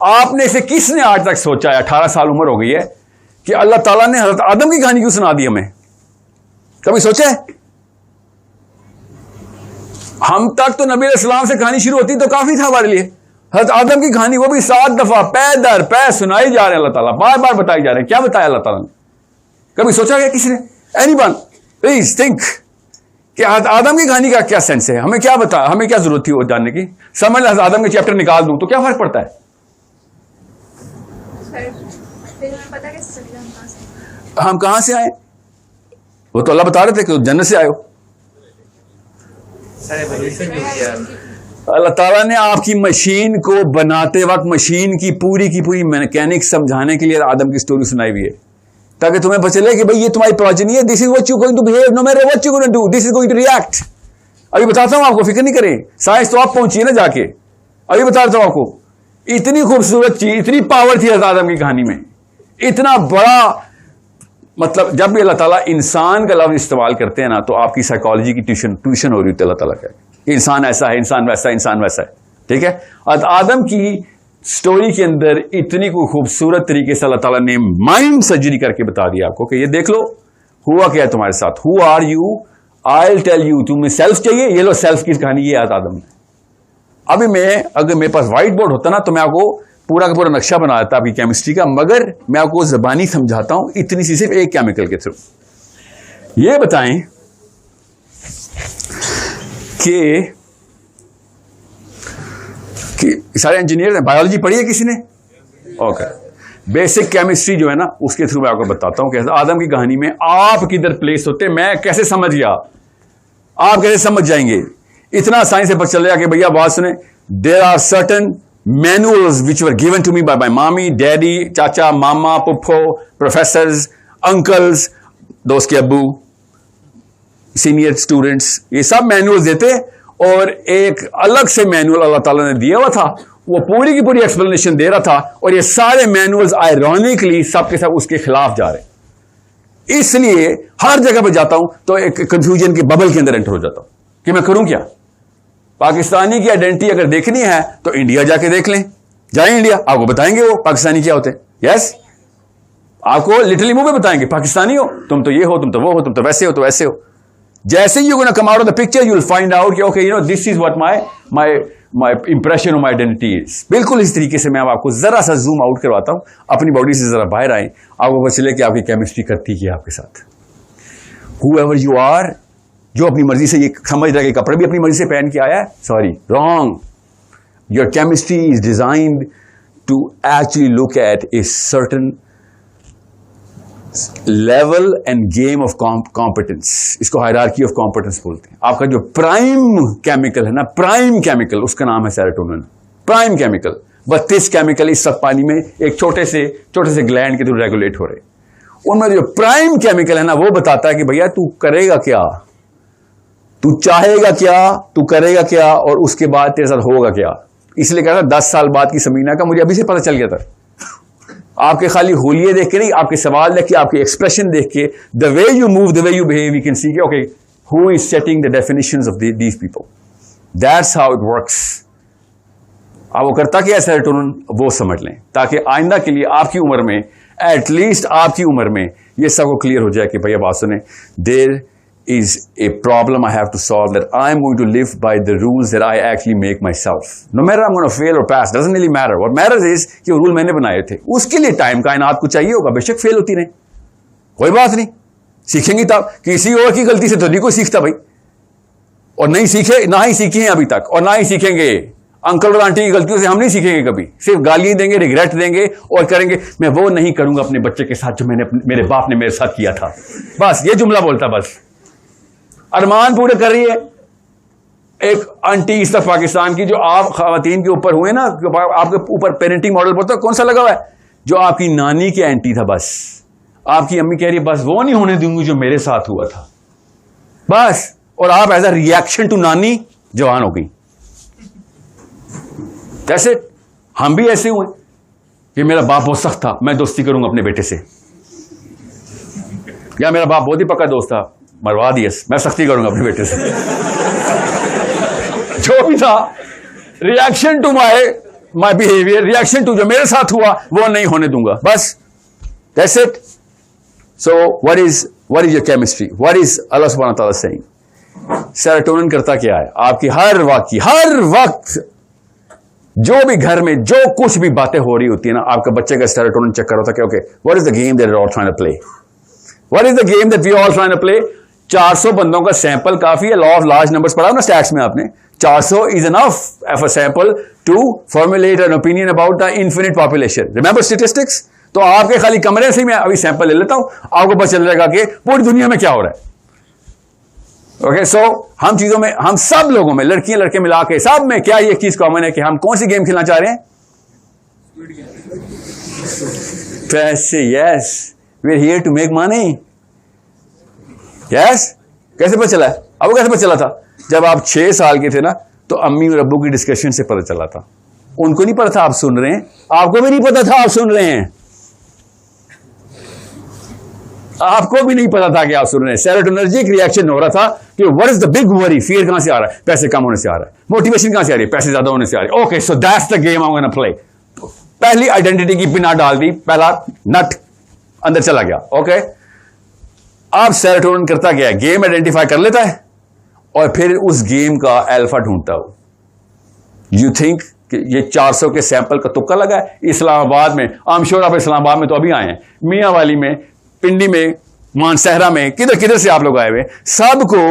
आपने इसे किसने आज तक सोचा है, 18 साल उम्र हो गई है, कि अल्लाह ताला ने हजरत आदम की कहानी क्यों सुना दी हमें? कभी सोचा है? हम तक तो नबी अलैहिस्सलाम से कहानी शुरू होती तो काफी था हमारे लिए। हजरत आदम की कहानी वो भी 7 दफा पै दर पै सुनाई जा रहे हैं, अल्लाह ताला बार बार बताई जा रहे हैं। क्या बताया अल्लाह ताला ने? कभी सोचा क्या किसी ने? एनीवन प्लीज थिंक कि हजरत आदम की कहानी का क्या सेंस है? हमें क्या बता, हमें क्या जरूरत थी वो जानने की? समझ हजरत आदम के चैप्टर निकाल दूं तो क्या फर्क पड़ता है? हम कहां से आए? वो तो अल्लाह बता रहे थे कि जन्नत से आए हो। अल्लाह ताला ने आपकी मशीन को बनाते वक्त मशीन की पूरी मैकेनिक समझाने के लिए आदम की स्टोरी सुनाई हुई है, ताकि तुम्हें पता चले कि भाई ये तुम्हारी प्रोजेनी है। This is what you going to behave, no matter what you going to do, this is going to react. अभी बताता हूं आपको, फिक्र नहीं करें, साइंस तो आप पहुंची ना जाके। अभी बताता हूं आपको, इतनी खूबसूरत चीज, इतनी पावर थी आदम की कहानी में, इतना बड़ा मतलब जब भी अल्लाह ताला इंसान का लफ्ज इस्तेमाल करते हैं ना, तो आपकी साइकोलॉजी की ट्यूशन हो रही होती है। अल्लाह ताला का इंसान ऐसा है, इंसान वैसा है, इंसान वैसा है, ठीक है। और आदम की स्टोरी के अंदर इतनी खूबसूरत तरीके से अल्लाह ताला ने माइंड सर्जरी करके बता दिया आपको कि ये देख लो हुआ क्या है तुम्हारे साथ। Who are you, I will tell you. तुम्हें सेल्फ चाहिए, ये लो सेल्फ की कहानी ये आदम ने। अभी अगर मेरे पास व्हाइट बोर्ड होता ना तो मैं आपको पूरा का पूरा नक्शा बना देता आपकी केमिस्ट्री का, मगर मैं आपको ज़बानी समझाता हूं इतनी सी सिर्फ एक केमिकल के थ्रू। ये बताएं कि सारे इंजीनियर ने बायोलॉजी पढ़ी है किसी ने? ओके, बेसिक केमिस्ट्री जो है ना उसके थ्रू मैं आपको बताता हूं कि आदम की कहानी में आप किधर प्लेस होते, मैं कैसे समझ गया, आप कैसे समझ जाएंगे। इतना साइंस से पता चल गया कि भैया बात सुने, there are certain manuals which were given to me by my mommy, daddy, चाचा, मामा, पुप्पो, प्रोफेसर्स, अंकल्स, दोस्त के अब्बू, सीनियर स्टूडेंट्स, ये सब मैनुअल्स देते, और एक अलग से मैनुअल अल्लाह ताला ने दिया हुआ था, वो पूरी की पूरी एक्सप्लेनेशन दे रहा था, और ये सारे मैनुअल्स आयरॉनिकली सब के सब उसके खिलाफ जा रहे। इसलिए हर जगह पर जाता हूं तो एक कंफ्यूजन के बबल के अंदर एंटर हो जाता हूं कि मैं करूं क्या। पाकिस्तानी की आइडेंटिटी अगर देखनी है तो इंडिया जाके देख लें, जाएं इंडिया, आपको बताएंगे वो पाकिस्तानी क्या होते हैं। यस, आपको लिटरली मुंह पे बताएंगे पाकिस्तानी हो तुम तो, ये हो तुम तो, वो हो तुम तो, वैसे हो तो वैसे हो। जैसे you gonna come out of the picture you will find out कि okay you know this is what my impression of my identity is. बिल्कुल इस तरीके से मैं आपको जरा सा जूम आउट करवाता हूं, अपनी बॉडी से जरा बाहर आए, आपको पता चले कि आपकी केमिस्ट्री करती क्या आपके साथ। हूएवर यू आर, जो अपनी मर्जी से ये समझ रहा है कि कपड़े भी अपनी मर्जी से पहन के आया है, sorry, wrong. Your chemistry is designed to actually look at a certain level and game of competence. इसको हायरार्की ऑफ कॉम्पिटेंस बोलते हैं। आपका जो प्राइम केमिकल है ना, प्राइम केमिकल, उसका नाम है सेरोटोनिन। प्राइम केमिकल 32 केमिकल इस सब पानी में एक छोटे से ग्लैंड के थ्रू रेगुलेट हो रहे। उनमें जो प्राइम केमिकल है ना, वो बताता है कि भैया तू करेगा क्या, तू चाहेगा क्या, तू करेगा क्या, और उसके बाद तेरे साथ होगा क्या। इसलिए कहता 10 साल बाद की समीना का मुझे अभी से पता चल गया था। आपके खाली होलिये देख के नहीं, आपके सवाल देख के, आपके एक्सप्रेशन देख के, the way you move, the way you behave, you can see okay who is setting the definitions of these people. That's how it works. अब वो करता क्या है सेरोटोनिन, वो समझ लें, ताकि आइंदा के लिए आपकी उम्र में, एटलीस्ट आपकी उम्र में, ये सबको क्लियर हो जाए कि भैया बात सुने, देर is a problem I have to solve, that I am going to live by the rules that I actually make myself. No matter I'm going to fail or pass, doesn't really matter. What matters is कि वो rule मैंने बनाए थे। उसके लिए time कायनात को चाहिए होगा, बेशक फेल होती रहे, कोई बात नहीं, सीखेंगे तब। किसी और की गलती से तो नहीं कोई सीखता भाई, और नहीं सीखे, ना ही सीखे हैं अभी तक, और ना ही सीखेंगे। अंकल और आंटी की गलतियों से हम नहीं सीखेंगे कभी, सिर्फ गालियां देंगे, रिग्रेट देंगे, और करेंगे मैं वो नहीं करूंगा अपने बच्चे के साथ जो मेरे बाप ने मेरे साथ किया था। बस ये जुमला बोलता, बस अरमान पूरे कर रही है। एक आंटी इस तरफ पाकिस्तान की, जो आप खवातीन के ऊपर हुए ना, आपके ऊपर पेरेंटिंग मॉडल पता कौन सा लगा हुआ है, जो आपकी नानी की आंटी था। बस आपकी अम्मी कह रही है बस वो नहीं होने दूंगी जो मेरे साथ हुआ था, बस। और आप एज अ रिएक्शन टू नानी जवान हो गई। जैसे हम भी ऐसे हुए कि मेरा बाप बहुत सख्त था, मैं दोस्ती करूंगा अपने बेटे से, या मेरा बाप बहुत ही पक्का दोस्त था, मरवा दिया, मैं सख्ती करूंगा अपने बेटे से। जो भी था, reaction to my my behaviour, reaction to जो मेरे साथ हुआ वो नहीं होने दूंगा, बस that's it. So what is your chemistry, what is अल्लाह सुब्हानहू व तआला सेइंग? सेरोटोनिन करता क्या है? आपकी हर वक्त जो भी घर में जो कुछ भी बातें हो रही होती है ना, आपका बच्चे का सेरोटोनिन चेक कर होता है कि okay what is the game that we are trying to play, what is the game that we are trying to play. 400 बंदों का सैंपल काफी है, लॉ ऑफ लार्ज नंबर्स पढ़ा ना स्टैट्स में आपने, 400 is enough of a sample to formulate an opinion about the infinite population. Remember statistics? तो आपके खाली कमरे से ही मैं अभी सैंपल ले लेता हूं, आपको पता चल जाएगा कि पूरी दुनिया में क्या हो रहा है। ओके, सो हम चीजों में, हम सब लोगों में, लड़कियां लड़के मिला के सब में क्या ये चीज कॉमन है कि हम कौन सी गेम खेलना चाह रहे हैं? पैसे। Yes, we are here to make money. Yes, कैसे पता चला? अब कैसे पता चला था? जब आप 6 साल के थे ना, तो अम्मी और अब्बू की डिस्कशन से पता चला था। उनको नहीं पता था आप सुन रहे हैं, आपको भी नहीं पता था आप सुन रहे हैं, आपको भी नहीं पता था कि आप सुन रहे हैं। सेरोटोनर्जिक रिएक्शन हो रहा था कि what is the big worry, fear कहां से आ रहा है? पैसे कम होने से आ रहा है। मोटिवेशन कहां से आ रही है? पैसे ज्यादा होने से आ रही है। Okay, so that's the game I am gonna play. पहली आइडेंटिटी की बिना डाल दी, पहला नट अंदर चला गया। ओके, अब सेरोटोनिन करता क्या है? गेम आइडेंटिफाई कर लेता है और फिर उस गेम का अल्फा ढूंढता हो। यू थिंक कि ये 400 के सैंपल का तुक्का लगा है? इस्लामाबाद में, आई एम श्योर आप इस्लामाबाद में तो अभी आए हैं, मियां वाली में, पिंडी में, मानसहरा में, किधर किधर से आप लोग आए हुए, सबको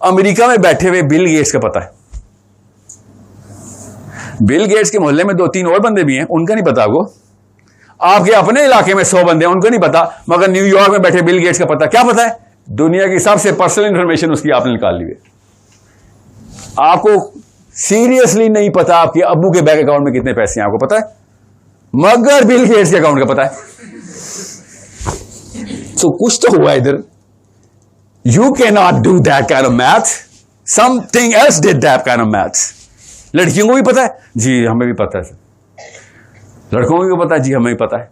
अमेरिका में बैठे हुए बिल गेट्स का पता है। बिल गेट्स के मोहल्ले में 2-3 और बंदे भी हैं, उनका नहीं पता आपको। आपके अपने इलाके में 100 बंदे हैं, उनको नहीं पता, मगर न्यूयॉर्क में बैठे बिल गेट्स का पता। क्या पता है? दुनिया की सबसे पर्सनल इंफॉर्मेशन उसकी आपने निकाल ली है। आपको सीरियसली नहीं पता आपके अब्बू के बैंक अकाउंट में कितने पैसे हैं, आपको पता है, मगर बिल गेट्स के अकाउंट का पता है। सो कुछ तो हुआ इधर। You can not do that kind of math, something else did that kind of maths. लड़कियों को भी पता है जी, हमें भी पता है, लड़कों को भी पता है जी, हमें भी पता है।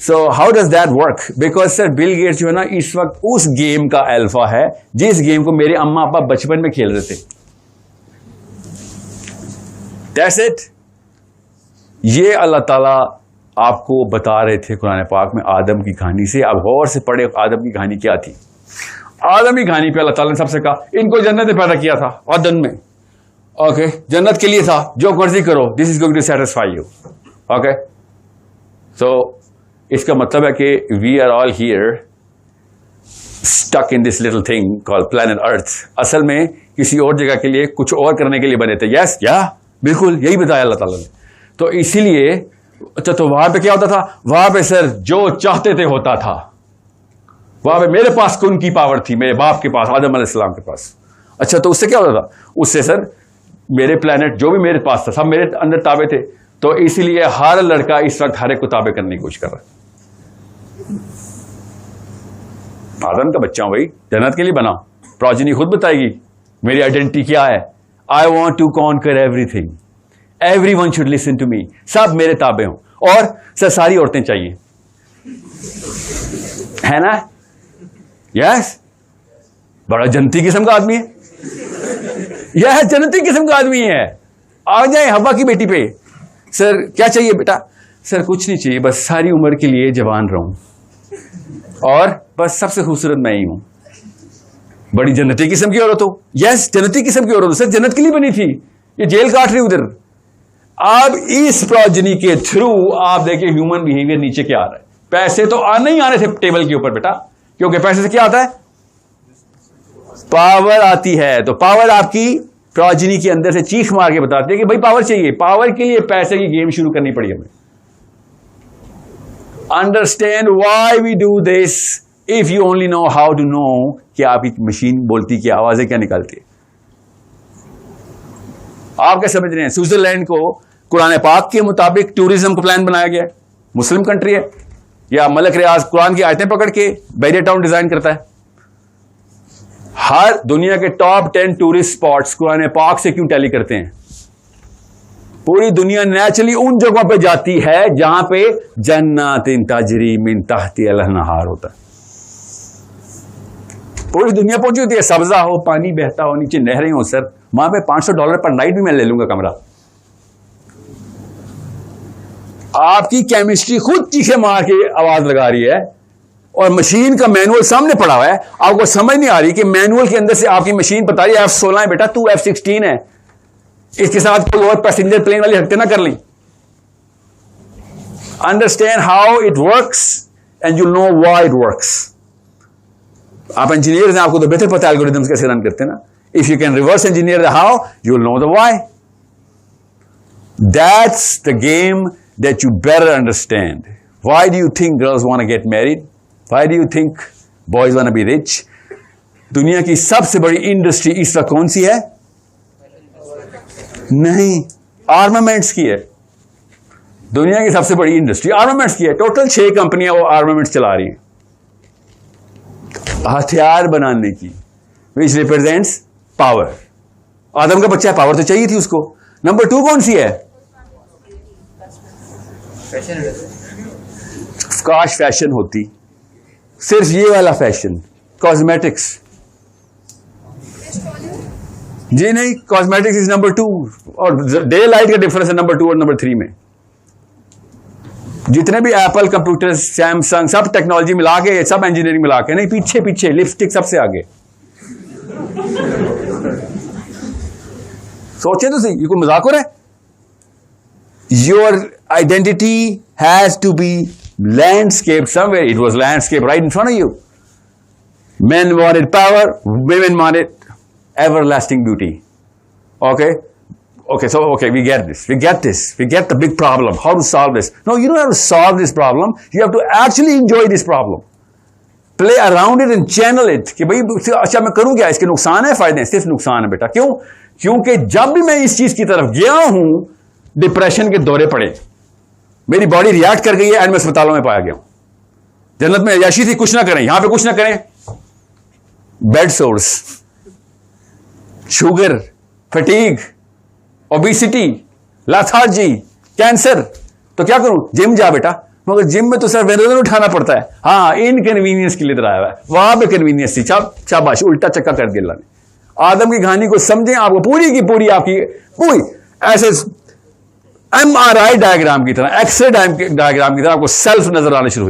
So how does that work? Because sir Bill Gates जो है ना, इस वक्त उस गेम का अल्फा है जिस गेम को मेरे अम्मा अब्बा बचपन में खेल रहे थे। That's it. ये अल्लाह ताला आपको बता रहे थे कुरान पाक में आदम की कहानी से। अब गौर से पढ़े आदम की कहानी क्या थी। आदम की कहानी पे अल्लाह ताला ने सबसे कहा, इनको जन्नत में पैदा किया था, अदन में। ओके, जन्नत के लिए था, जो मर्जी करो, this is going to satisfy you. Okay, so इसका मतलब है कि we are all here stuck in this little thing called planet Earth. असल में किसी और जगह के लिए, कुछ और करने के लिए बने थे। यस, या बिल्कुल यही बताया अल्लाह ताला ने। तो इसीलिए अच्छा, तो वहां पे क्या होता था? वहां पे सर जो चाहते थे होता था। वहां पे मेरे पास कौन की पावर थी? मेरे बाप के पास, आदम अलैहिस्सलाम के पास। अच्छा, तो उससे क्या होता था? उससे सर मेरे प्लैनेट जो भी मेरे पास था, सब मेरे अंदर ताबे थे। तो इसीलिए हर लड़का इस वक्त हर एक को ताबे करने की कोशिश कर रहा है। आदम का बच्चा हूं भाई, जन्नत के लिए बना। प्रोजेनी खुद बताएगी मेरी आइडेंटिटी क्या है। I want to conquer everything, everyone should listen to me, सब मेरे ताबे हों। और सर सारी औरतें चाहिए, है ना? यस, बड़ा जन्नती किस्म का आदमी है, यह जन्नती किस्म का आदमी है। आ जाए हवा की बेटी पे। सर क्या चाहिए बेटा? सर कुछ नहीं चाहिए, बस सारी उम्र के लिए जवान रहूं और बस सबसे खूबसूरत मैं ही हूं। बड़ी जन्नती किस्म की औरत हो। यस, जन्नती किस्म की औरत हो। सर जन्नत के लिए बनी थी, ये जेल काट रही उधर। अब इस प्रोजेनी के थ्रू आप देखिए ह्यूमन बिहेवियर नीचे क्या आ रहा है। पैसे तो आने ही आने थे टेबल के ऊपर बेटा, क्योंकि पैसे से क्या आता है? पावर आती है। तो पावर आपकी प्रोजेनी के अंदर से चीख मार के बताती है कि भाई पावर चाहिए। पावर के लिए पैसे की गेम शुरू करनी पड़ी हमें। Understand why we do this if you only know how to know कि आपकी मशीन बोलती क्या, आवाजें क्या निकालती है। आप क्या समझ रहे हैं? स्विट्जरलैंड को कुरान पाक के मुताबिक टूरिज्म का प्लान बनाया गया है, मुस्लिम कंट्री है, या मलक रियाज कुरान की आयतें पकड़ के बैरियर टाउन डिजाइन करता है। हर दुनिया के टॉप 10 टूरिस्ट स्पॉट्स कुरान पाक से क्यों टैली करते हैं? पूरी दुनिया नेचुरली उन जगहों पे जाती है जहां पे जन्नतिन तजरी मिन तहती अल-अनहार होता है। पूरी दुनिया पहुंची होती है, सब्जा हो, पानी बहता हो, नीचे नहरें हो। सर वहां पे $500 पर नाइट भी मैं ले लूंगा कमरा। आपकी केमिस्ट्री खुद चीखे मार के आवाज लगा रही है और मशीन का मैनुअल सामने पड़ा हुआ है, आपको समझ नहीं आ रही कि मैनुअल के अंदर से आपकी मशीन बता रही है F-16 है बेटा, तू F-16 है, इसके साथ कोई और पैसेंजर प्लेन वाली हरकतें ना कर ली। Understand how it works and you know why it works. आप इंजीनियर हैं, आपको तो बेहतर पता है एल्गोरिथम्स कैसे रन करते हैं ना। If you can reverse engineer the how, you will know the why. That's the game that you better understand. Why do you think girls want to get married? Why do you think boys want to be rich? दुनिया की सबसे बड़ी industry इस वक्त कौन सी है? नहीं, armaments की है। दुनिया की सबसे बड़ी इंडस्ट्री आर्मामेंट्स की है। टोटल 6 कंपनियां वो आर्मामेंट्स चला रही हैं, हथियार बनाने की, विच रिप्रेजेंट्स पावर। आदम का बच्चा, पावर तो चाहिए थी उसको। नंबर 2 कौन सी है? काश फैशन होती, सिर्फ ये वाला फैशन, कॉस्मेटिक्स। जी नहीं, कॉस्मेटिक्स इज नंबर 2 और डे लाइट का डिफरेंस है नंबर 2 और नंबर 3 में। जितने भी एप्पल, कंप्यूटर, सैमसंग, सब टेक्नोलॉजी मिला के, सब इंजीनियरिंग मिला के नहीं, पीछे पीछे लिपस्टिक सबसे आगे। सोचे तो सही, ये कोई मजाक हो रहा है? Your identity has to be landscape somewhere. It was landscape right in front of you. Men wanted power, women wanted everlasting beauty. Okay? Okay, so we get this. We get this. We get the big problem. How to solve this? No, you don't have to solve this problem. You have to actually enjoy this problem. Play around it and channel it. कि भाई अच्छा मैं करूं क्या? इसके नुकसान है, फायदे हैं? सिर्फ नुकसान है बेटा। क्यों? क्योंकि जब भी मैं इस चीज की तरफ गया हूं, डिप्रेशन के दौरे पड़े, मेरी बॉडी रिएक्ट कर गई है एंड मैं अस्पतालों में पाया गया हूं। जन्नत में अय्याशी थी, कुछ ना करें, यहां पे कुछ ना करें, bed source, sugar, fatigue, obesity, lethargy, cancer. तो क्या करूं? जिम जा बेटा। मगर जिम में तो सर वजन उठाना पड़ता है। हाँ, इनकन्वीनियंस के लिए तो आया है, वहां पे कन्वीनियंस थी। शाबाश, उल्टा चक्का कर दिया अल्लाह ने। आदम की कहानी को समझें, आपको पूरी की पूरी आपकी पूरी ऐसे MRI डायग्राम की तरह, एक्सरे डायग्राम की तरह आपको सेल्फ नजर आने शुरू हो जाए।